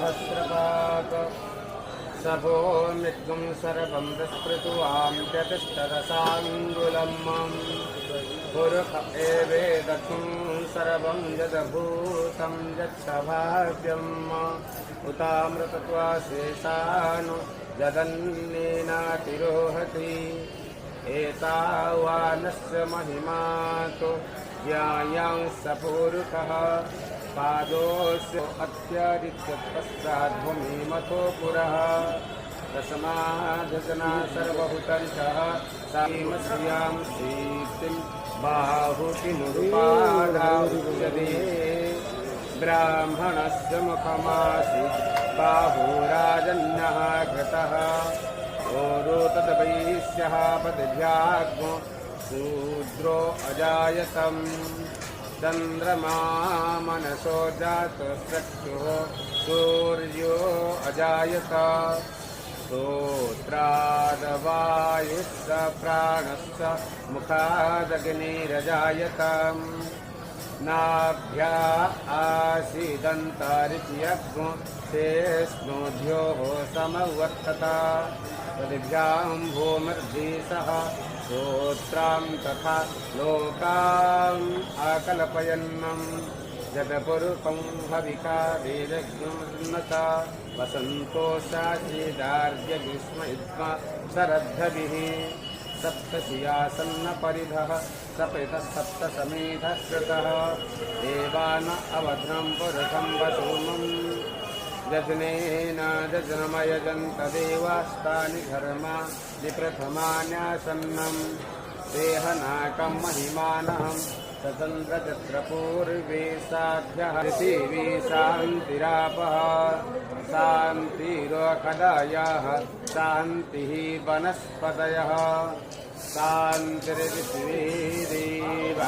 सहस्रपाक सभो मृत्युं सर्वं विस्मृत्वां चतुष्टदशाङ्गुलम् पुरुष एवेदखिं सर्वं यदभूतं यत्सभाव्यम् उतामृतत्वाशेषानु यदन्नेनातिरोहति एतावानस्य महिमातो ज्ञायां सपूरुषः पादोऽस्य अत्यरिच्य पश्चाद्भूमिमथो पुरः दशमाधजना सर्वभूतन्तः सामस्यां सीतिं बाहुतिनुरुपादायुज्यते ब्राह्मणस्य मुखमासीत् बाहुराजन्यः कृतः ओरो तद्वैश्यः पदभ्याग्नो शूद्रो अजायतम् चन्द्रमा मनसो जातचक्षुः सूर्यो अजायत श्रोत्रादवायुश्च प्राणश्च मुखादग्निरजायत नाभ्या आसीदन्तरित्यग्नो शेष्णोद्योः समवर्तत तद्भ्यां भूमिर्धीसः श्रोत्रां तथा लोकाम् आकल्पयन्नं जगपुरुषं हविका वेदज्ञोन्नत वसन्तोषाशीदार्यग्रीष्म शरद्धभिः सप्तशियासन्नपरिधः सपितः सप्तसमेधः श्रुतः देवान अवध्नं पुरुषं वसूमम् यजनेन यजनमयजन्त देवास्तानि धर्मा विप्रथमान्यासन्नं देहनाकं महिमानहं ततन्द्रचत्रपूर्वे साध्यः पृथिवी शान्तिरापः शान्तिरोषधयः शान्तिः वनस्पतयः शान्तिर्विश्वे देवा।